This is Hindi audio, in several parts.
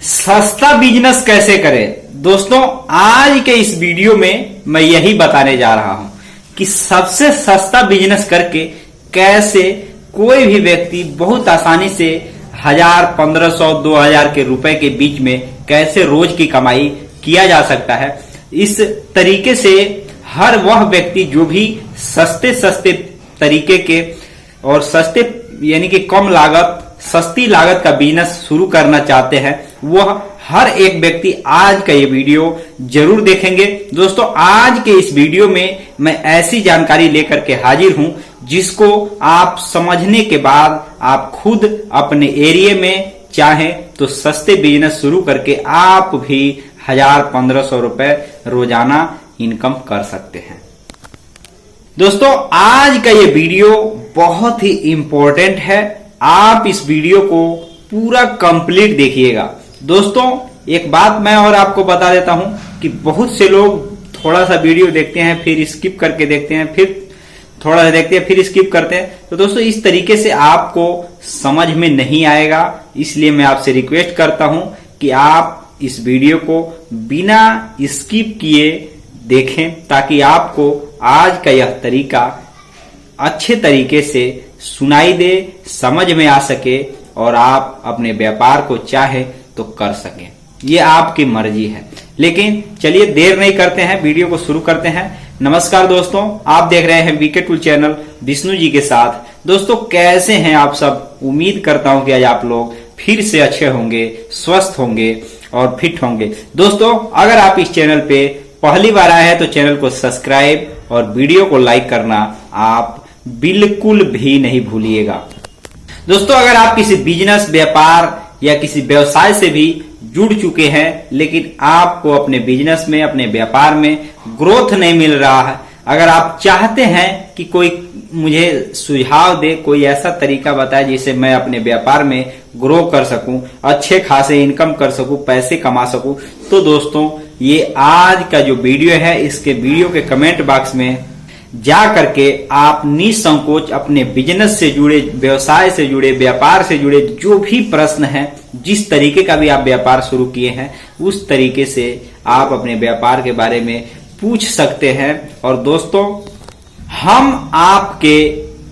सस्ता बिजनेस कैसे करें। दोस्तों आज के इस वीडियो में मैं यही बताने जा रहा हूं कि सबसे सस्ता बिजनेस करके कैसे कोई भी व्यक्ति बहुत आसानी से 1000, 1500, 2000 के रुपए के बीच में कैसे रोज की कमाई किया जा सकता है। इस तरीके से हर वह व्यक्ति जो भी सस्ते सस्ते तरीके के और सस्ते यानी कि कम लागत सस्ती लागत का बिजनेस शुरू करना चाहते हैं, वह हर एक व्यक्ति आज का ये वीडियो जरूर देखेंगे। दोस्तों आज के इस वीडियो में मैं ऐसी जानकारी लेकर के हाजिर हूं जिसको आप समझने के बाद आप खुद अपने एरिया में चाहें तो सस्ते बिजनेस शुरू करके आप भी 1000, 1500 रुपए रोजाना इनकम कर सकते हैं। दोस्तों आज का ये वीडियो बहुत ही इंपॉर्टेंट है, आप इस वीडियो को पूरा कंप्लीट देखिएगा। दोस्तों एक बात मैं और आपको बता देता हूं कि बहुत से लोग थोड़ा सा वीडियो देखते हैं फिर स्किप करके देखते हैं, फिर थोड़ा सा देखते हैं फिर स्किप करते हैं। तो दोस्तों इस तरीके से आपको समझ में नहीं आएगा, इसलिए मैं आपसे रिक्वेस्ट करता हूं कि आप इस वीडियो को बिना स्किप किए देखें ताकि आपको आज का यह तरीका अच्छे तरीके से सुनाई दे, समझ में आ सके और आप अपने व्यापार को चाहे तो कर सकें। ये आपकी मर्जी है। लेकिन चलिए देर नहीं करते हैं, वीडियो को शुरू करते हैं। नमस्कार दोस्तों, आप देख रहे हैं VK tool channel Vishnu ji के साथ। दोस्तों कैसे हैं आप सब? उम्मीद करता हूं कि आज आप लोग फिर से अच्छे होंगे, स्वस्थ होंगे और फिट होंगे। दोस्तों अगर आप इस चैनल पे पहली बार आए हैं तो चैनल को सब्सक्राइब और वीडियो को लाइक करना आप बिल्कुल भी नहीं भूलिएगा। दोस्तों अगर आप किसी बिजनेस, व्यापार या किसी व्यवसाय से भी जुड़ चुके हैं लेकिन आपको अपने बिजनेस में, अपने व्यापार में ग्रोथ नहीं मिल रहा है, अगर आप चाहते हैं कि कोई मुझे सुझाव दे, कोई ऐसा तरीका बताए जिससे मैं अपने व्यापार में ग्रो कर सकूं, अच्छे खासे इनकम कर सकूं, पैसे कमा सकूं, तो दोस्तों ये आज का जो वीडियो है इसके वीडियो के कमेंट बॉक्स में जा करके आप निसंकोच अपने बिजनेस से जुड़े, व्यवसाय से जुड़े, व्यापार से जुड़े जो भी प्रश्न है, जिस तरीके का भी आप व्यापार शुरू किए हैं उस तरीके से आप अपने व्यापार के बारे में पूछ सकते हैं। और दोस्तों हम आपके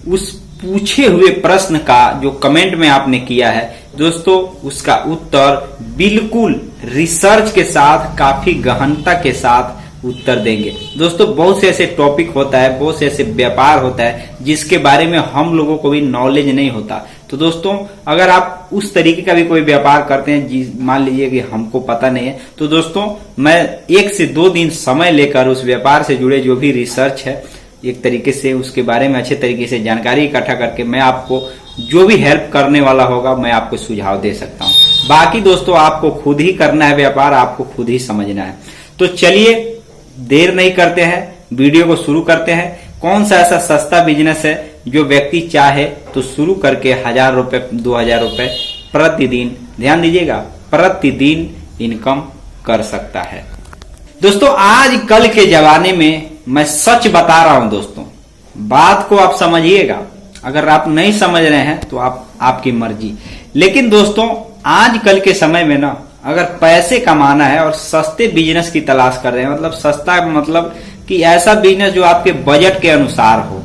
उस पूछे हुए प्रश्न का जो कमेंट में आपने किया है दोस्तों उसका उत्तर बिल्कुल रिसर्च के साथ, काफी गहनता के साथ उत्तर देंगे। दोस्तों बहुत से ऐसे टॉपिक होता है, बहुत से ऐसे व्यापार होता है जिसके बारे में हम लोगों को भी नॉलेज नहीं होता। तो दोस्तों अगर आप उस तरीके का भी कोई व्यापार करते हैं, मान लीजिए कि हमको पता नहीं है, तो दोस्तों मैं 1 से 2 दिन समय लेकर उस व्यापार से जुड़े जो भी रिसर्च है एक तरीके से उसके बारे में अच्छे तरीके से जानकारी इकट्ठा करके मैं आपको जो भी हेल्प करने वाला होगा मैं आपको सुझाव दे सकता हूँ। बाकी दोस्तों आपको खुद ही करना है व्यापार, आपको खुद ही समझना है। तो चलिए देर नहीं करते हैं, वीडियो को शुरू करते हैं। कौन सा ऐसा सस्ता बिजनेस है जो व्यक्ति चाहे तो शुरू करके 1000 रुपए, 2000 रुपए प्रतिदिन, ध्यान दीजिएगा, प्रतिदिन इनकम कर सकता है। दोस्तों आज कल के जमाने में मैं सच बता रहा हूं दोस्तों, बात को आप समझिएगा, अगर आप नहीं समझ रहे हैं तो आपकी मर्जी। लेकिन दोस्तों आज कल के समय में ना अगर पैसे कमाना है और सस्ते बिजनेस की तलाश कर रहे हैं, मतलब सस्ता मतलब कि ऐसा बिजनेस जो आपके बजट के अनुसार हो,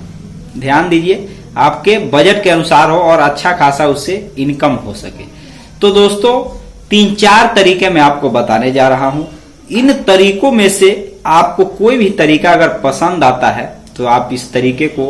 ध्यान दीजिए, आपके बजट के अनुसार हो और अच्छा खासा उससे इनकम हो सके, तो दोस्तों 3-4 तरीके मैं आपको बताने जा रहा हूं। इन तरीकों में से आपको कोई भी तरीका अगर पसंद आता है तो आप इस तरीके को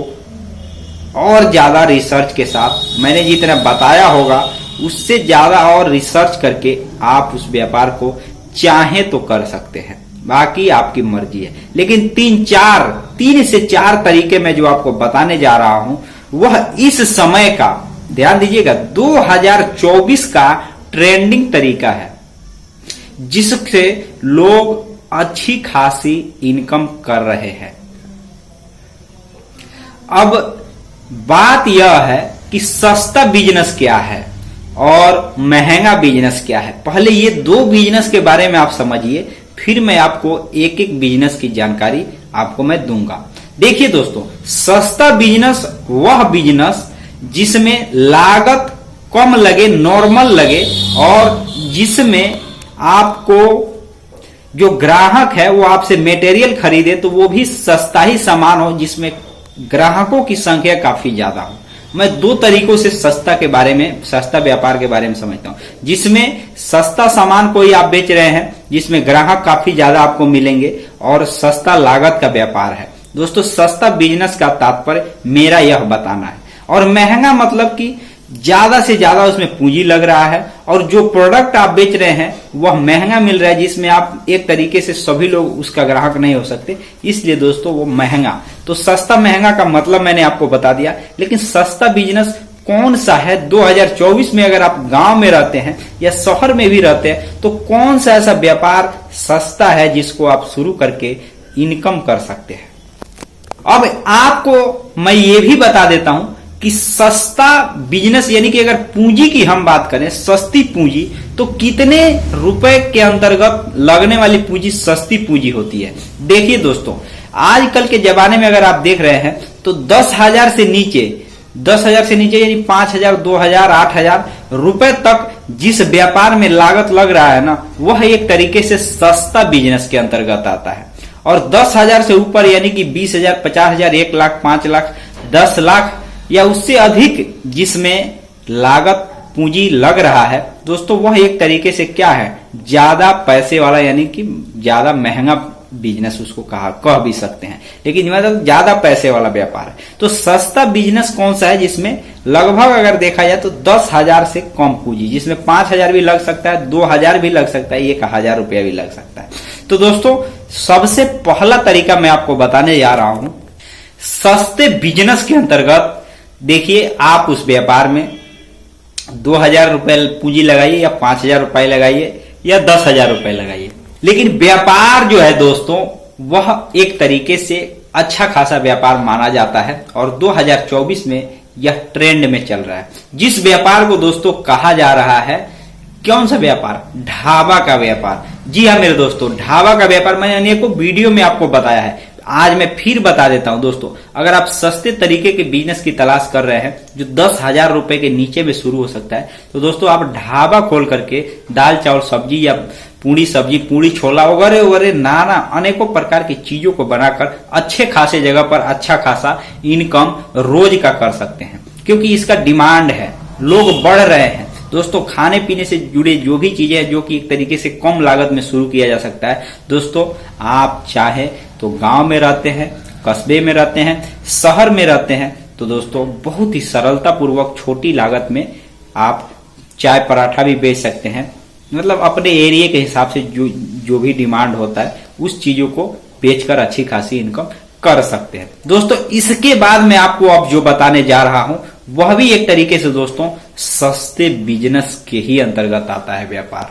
और ज्यादा रिसर्च के साथ, मैंने जितना बताया होगा उससे ज्यादा और रिसर्च करके आप उस व्यापार को चाहे तो कर सकते हैं, बाकी आपकी मर्जी है। लेकिन 3 से 4 तरीके में जो आपको बताने जा रहा हूं वह इस समय का, ध्यान दीजिएगा, 2024 का ट्रेंडिंग तरीका है जिससे लोग अच्छी खासी इनकम कर रहे हैं। अब बात यह है कि सस्ता बिजनेस क्या है और महंगा बिजनेस क्या है। पहले ये 2 बिजनेस के बारे में आप समझिए, फिर मैं आपको एक एक बिजनेस की जानकारी आपको मैं दूंगा। देखिए दोस्तों, सस्ता बिजनेस वह बिजनेस जिसमें लागत कम लगे, नॉर्मल लगे और जिसमें आपको जो ग्राहक है वो आपसे मटेरियल खरीदे तो वो भी सस्ता ही सामान हो, जिसमें ग्राहकों की संख्या काफी ज्यादा हो। मैं दो तरीकों से सस्ता व्यापार के बारे में समझता हूं, जिसमें सस्ता सामान कोई आप बेच रहे हैं जिसमें ग्राहक काफी ज्यादा आपको मिलेंगे, और सस्ता लागत का व्यापार है। दोस्तों, सस्ता बिजनेस का तात्पर्य मेरा यह बताना है, और महंगा मतलब कि ज्यादा से ज्यादा उसमें पूंजी लग रहा है, और जो प्रोडक्ट आप बेच रहे हैं वह महंगा मिल रहा है, जिसमें आप एक तरीके से सभी लोग उसका ग्राहक नहीं हो सकते, इसलिए दोस्तों वो महंगा। तो सस्ता महंगा का मतलब मैंने आपको बता दिया। लेकिन सस्ता बिजनेस कौन सा है 2024 में? अगर आप गांव में रहते हैं या शहर में भी रहते हैं तो कौन सा ऐसा व्यापार सस्ता है जिसको आप शुरू करके इनकम कर सकते हैं? अब आपको मैं ये भी बता देता हूं कि सस्ता बिजनेस यानी कि अगर पूंजी की हम बात करें, सस्ती पूंजी, तो कितने रुपए के अंतर्गत लगने वाली पूंजी सस्ती पूंजी होती है। देखिए दोस्तों, आजकल के जमाने में अगर आप देख रहे हैं तो 10,000 से नीचे यानी 5,000, 2,000, 8,000 रुपए तक जिस व्यापार में लागत लग रहा है ना, वह एक तरीके से सस्ता बिजनेस के अंतर्गत आता है। और 10,000 से ऊपर यानी कि 20,000, 50,000, 1 लाख, 5 लाख, 10 लाख या उससे अधिक जिसमें लागत पूंजी लग रहा है, दोस्तों वह एक तरीके से क्या है, ज्यादा पैसे वाला यानी कि ज्यादा महंगा बिजनेस उसको कह भी सकते हैं, लेकिन मतलब ज्यादा पैसे वाला व्यापार है। तो सस्ता बिजनेस कौन सा है जिसमें लगभग अगर देखा जाए तो 10,000 से कम पूंजी, जिसमें 5,000 भी लग सकता है, 2,000 भी लग सकता है, 1,000 रुपया भी लग सकता है। तो दोस्तों, सबसे पहला तरीका मैं आपको बताने जा रहा हूं सस्ते बिजनेस के अंतर्गत। देखिए, आप उस व्यापार में 2,000 रुपए पूंजी लगाइए या 5,000 रुपए लगाइए या 10,000 रुपए लगाइए, लेकिन व्यापार जो है दोस्तों वह एक तरीके से अच्छा खासा व्यापार माना जाता है, और 2024 में यह ट्रेंड में चल रहा है। जिस व्यापार को दोस्तों कहा जा रहा है, कौन सा व्यापार? ढाबा का व्यापार। जी हाँ मेरे दोस्तों, ढाबा का व्यापार मैंने अनेकों वीडियो में आपको बताया है, आज मैं फिर बता देता हूं। दोस्तों, अगर आप सस्ते तरीके के बिजनेस की तलाश कर रहे हैं जो 10,000 रुपए के नीचे में शुरू हो सकता है, तो दोस्तों आप ढाबा खोल करके दाल चावल सब्जी या पूड़ी सब्जी, पूड़ी छोला वगैरह वगैरह नाना अनेकों प्रकार की चीजों को बनाकर अच्छे खासे जगह पर अच्छा खासा इनकम रोज का कर सकते हैं, क्योंकि इसका डिमांड है, लोग बढ़ रहे हैं। दोस्तों, खाने पीने से जुड़े जो भी चीजें हैं जो कि एक तरीके से कम लागत में शुरू किया जा सकता है। दोस्तों, आप चाहे तो गांव में रहते हैं, कस्बे में रहते हैं, शहर में रहते हैं, तो दोस्तों बहुत ही सरलता पूर्वक छोटी लागत में आप चाय पराठा भी बेच सकते हैं। मतलब अपने एरिया के हिसाब से जो भी डिमांड होता है उस चीजों को बेचकर अच्छी खासी इनकम कर सकते हैं। दोस्तों, इसके बाद मैं आपको अब जो बताने जा रहा हूं वह भी एक तरीके से दोस्तों सस्ते बिजनेस के ही अंतर्गत आता है व्यापार।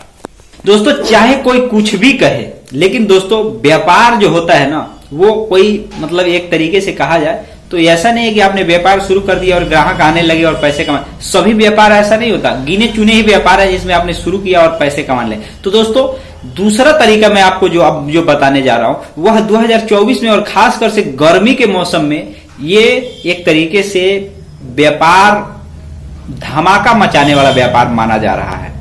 दोस्तों, चाहे कोई कुछ भी कहे, लेकिन दोस्तों व्यापार जो होता है ना, वो कोई मतलब एक तरीके से कहा जाए तो ऐसा नहीं है कि आपने व्यापार शुरू कर दिया और ग्राहक आने लगे और पैसे कमा। सभी व्यापार ऐसा नहीं होता, गिने चुने ही व्यापार है जिसमें आपने शुरू किया और पैसे कमा ले। तो दोस्तों, दूसरा तरीका मैं आपको जो बताने जा रहा हूं वह 2024 में और खासकर से गर्मी के मौसम में ये एक तरीके से व्यापार धमाका मचाने वाला व्यापार माना जा रहा है,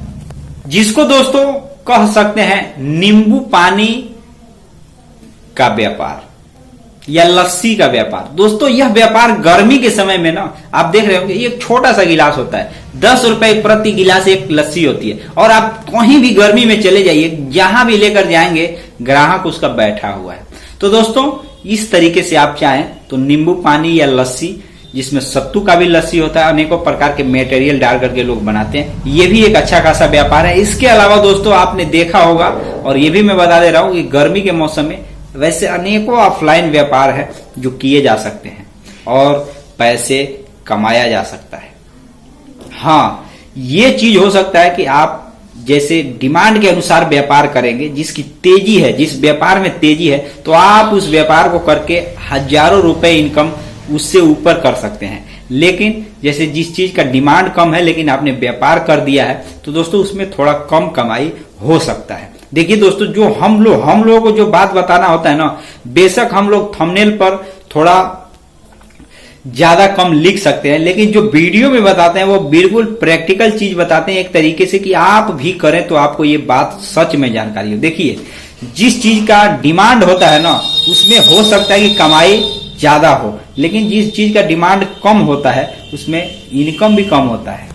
जिसको दोस्तों कह सकते हैं नींबू पानी का व्यापार या लस्सी का व्यापार। दोस्तों, यह व्यापार गर्मी के समय में ना, आप देख रहे होंगे एक छोटा सा गिलास होता है, 10 रुपए प्रति गिलास एक लस्सी होती है, और आप कहीं भी गर्मी में चले जाइए, जहां भी लेकर जाएंगे ग्राहक उसका बैठा हुआ है। तो दोस्तों, इस तरीके से आप चाहें तो नींबू पानी या लस्सी, जिसमें सत्तू का भी लस्सी होता है, अनेकों प्रकार के मटेरियल डाल करके लोग बनाते हैं, ये भी एक अच्छा खासा व्यापार है। इसके अलावा दोस्तों आपने देखा होगा, और ये भी मैं बता दे रहा हूं कि गर्मी के मौसम में वैसे अनेकों ऑफलाइन व्यापार है जो किए जा सकते हैं और पैसे कमाया जा सकता है। हाँ, ये चीज हो सकता है कि आप जैसे डिमांड के अनुसार व्यापार करेंगे, जिसकी तेजी है, जिस व्यापार में तेजी है, तो आप उस व्यापार को करके हजारों रुपए इनकम उससे ऊपर कर सकते हैं। लेकिन जैसे जिस चीज का डिमांड कम है लेकिन आपने व्यापार कर दिया है, तो दोस्तों उसमें थोड़ा कम कमाई हो सकता है। देखिए दोस्तों, जो हम लोगों को जो बात बताना होता है ना, बेशक हम लोग थंबनेल पर थोड़ा ज्यादा कम लिख सकते हैं, लेकिन जो वीडियो में बताते हैं वो बिल्कुल प्रैक्टिकल चीज बताते हैं एक तरीके से कि आप भी करें तो आपको ये बात सच में जानकारी हो। देखिए, जिस चीज का डिमांड होता है ना, उसमें हो सकता है कि कमाई ज्यादा हो, लेकिन जिस चीज का डिमांड कम होता है उसमें इनकम भी कम होता है।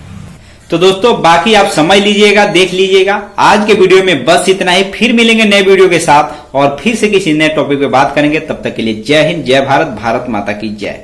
तो दोस्तों, बाकी आप समझ लीजिएगा, देख लीजिएगा। आज के वीडियो में बस इतना ही। फिर मिलेंगे नए वीडियो के साथ और फिर से किसी नए टॉपिक पे बात करेंगे। तब तक के लिए जय हिंद, जय भारत, भारत माता की जय।